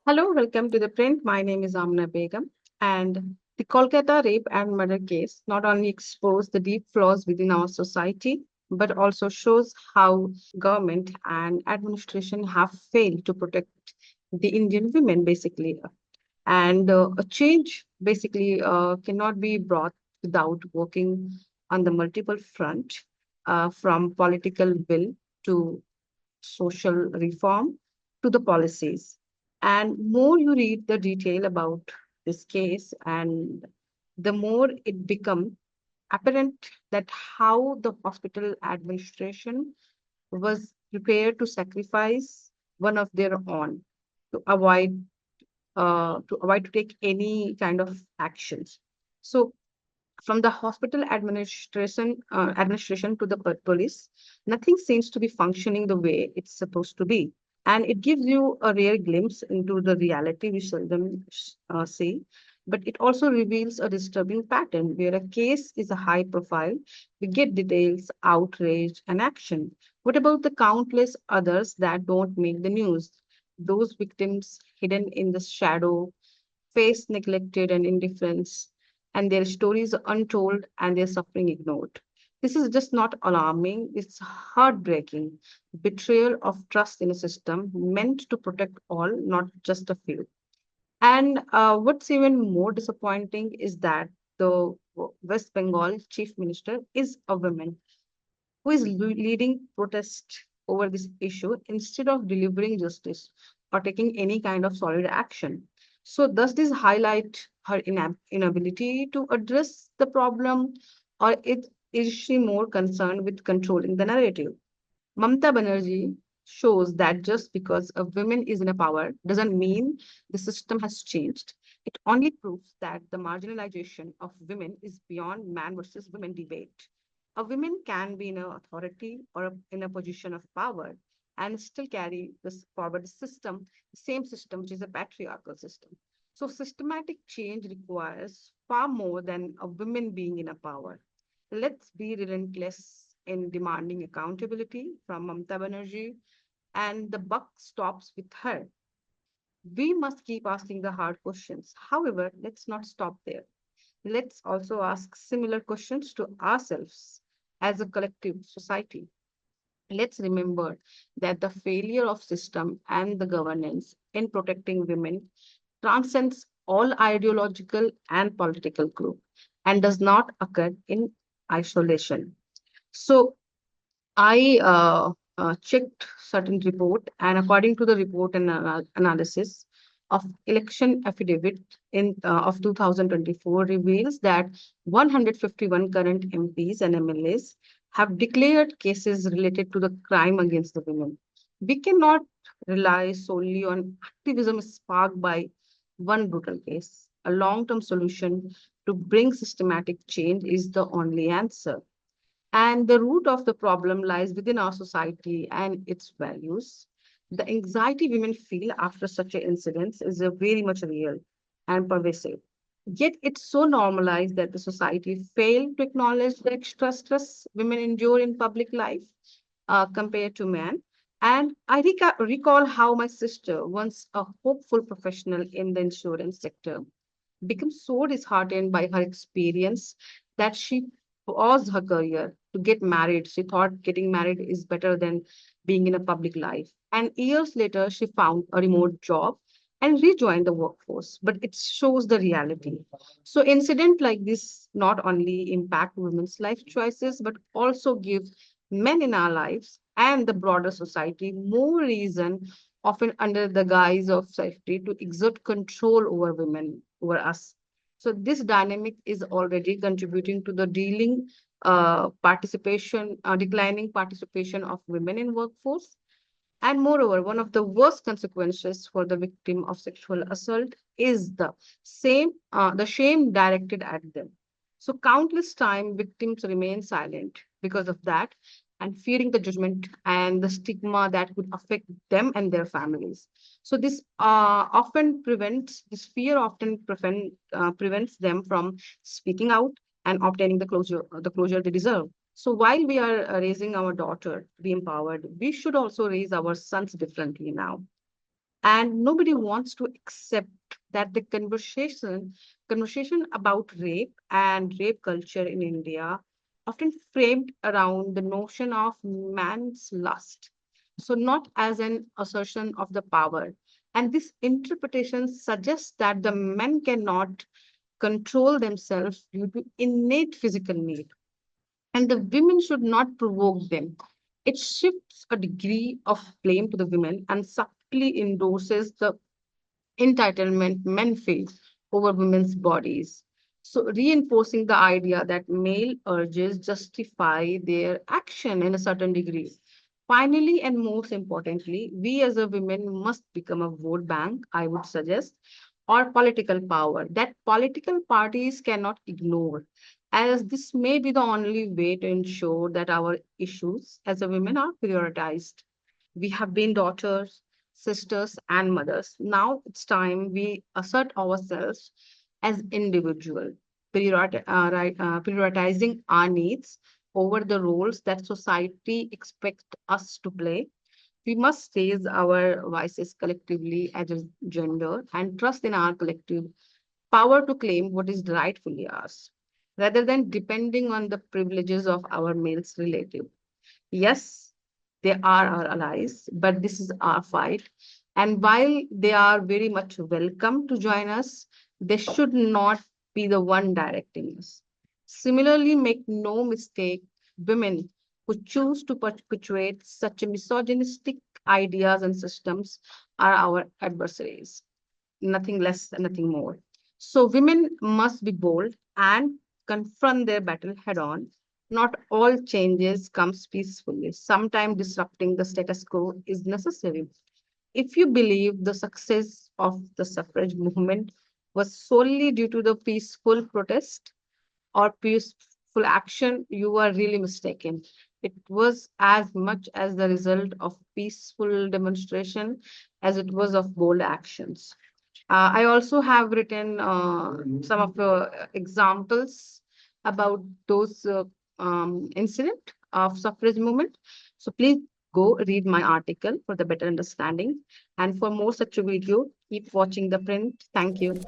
Hello, welcome to the print. My name is Amana Begam, and the Kolkata rape and murder case not only exposed the deep flaws within our society, but also shows how government and administration have failed to protect the Indian women, basically. And a change basically cannot be brought without working on the multiple front, from political will to social reform to the policies. And more you read the detail about this case, and the more it becomes apparent that how the hospital administration was prepared to sacrifice one of their own to avoid to take any kind of actions. So from the hospital administration to the police, nothing seems to be functioning the way it's supposed to be. And it gives you a rare glimpse into the reality we seldom see. But it also reveals a disturbing pattern where a case is a high profile, we get details, outrage, and action. What about the countless others that don't make the news? Those victims hidden in the shadow, face neglected and indifference, and their stories are untold and their suffering ignored. This is just not alarming, it's heartbreaking. Betrayal of trust in a system meant to protect all, not just a few. And what's even more disappointing is that the West Bengal chief minister is a woman who is leading protest over this issue instead of delivering justice or taking any kind of solid action. So, does this highlight her inability to address the problem, or is she more concerned with controlling the narrative? Mamata Banerjee shows that just because a woman is in a power doesn't mean the system has changed. It only proves that the marginalization of women is beyond man versus women debate. A woman can be in an authority or in a position of power and still carry this forward system, the same system, which is a patriarchal system. So systematic change requires far more than a woman being in a power. Let's be relentless in demanding accountability from Mamata Banerjee, and the buck stops with her. We must keep asking the hard questions. However, let's not stop there. Let's also ask similar questions to ourselves as a collective society. Let's remember that the failure of system and the governance in protecting women transcends all ideological and political group and does not occur in isolation. So I checked certain report, and according to the report and analysis of election affidavit of 2024 reveals that 151 current MPs and MLAs have declared cases related to the crime against the women. We cannot rely solely on activism sparked by one brutal case. A long-term solution to bring systematic change is the only answer. And the root of the problem lies within our society and its values. The anxiety women feel after such an incident is a very much real and pervasive. Yet it's so normalized that the society failed to acknowledge the extra stress women endure in public life compared to men. And I recall how my sister, once a hopeful professional in the insurance sector, became so disheartened by her experience that she paused her career to get married. She thought getting married is better than being in a public life. And years later, she found a remote job and rejoined the workforce. But it shows the reality. So incident like this not only impact women's life choices, but also give men in our lives and the broader society more reason, often under the guise of safety, to exert control over women, over us. So this dynamic is already contributing to the declining participation of women in workforce. And moreover, one of the worst consequences for the victim of sexual assault is the shame directed at them. So countless time victims remain silent because of that and fearing the judgment and the stigma that could affect them and their families. So this fear often prevents them from speaking out and obtaining the closure they deserve. So while we are raising our daughter to be empowered, we should also raise our sons differently now. And nobody wants to accept that the conversation about rape and rape culture in India often framed around the notion of man's lust, so not as an assertion of the power. And this interpretation suggests that the men cannot control themselves due to innate physical need, and the women should not provoke them. It shifts a degree of blame to the women and subtly endorses the entitlement men face over women's bodies. So, reinforcing the idea that male urges justify their action in a certain degree. Finally, and most importantly, we as a women must become a vote bank, I would suggest, or political power that political parties cannot ignore, as this may be the only way to ensure that our issues as a women are prioritized. We have been daughters, sisters, and mothers. Now it's time we assert ourselves as individuals, prioritizing our needs over the roles that society expects us to play. We must raise our voices collectively as a gender and trust in our collective power to claim what is rightfully ours, rather than depending on the privileges of our male relative. Yes, they are our allies, but this is our fight. And while they are very much welcome to join us, they should not be the one directing us. Similarly, make no mistake, women who choose to perpetuate such misogynistic ideas and systems are our adversaries, nothing less and nothing more. So women must be bold and confront their battle head on. Not all changes comes peacefully. Sometimes disrupting the status quo is necessary. If you believe the success of the suffrage movement was solely due to the peaceful protest or peaceful action, you are really mistaken. It was as much as the result of peaceful demonstration as it was of bold actions. I also have written some of the examples about those incident of suffrage movement. So please go read my article for the better understanding. And for more such a video, keep watching the print. Thank you.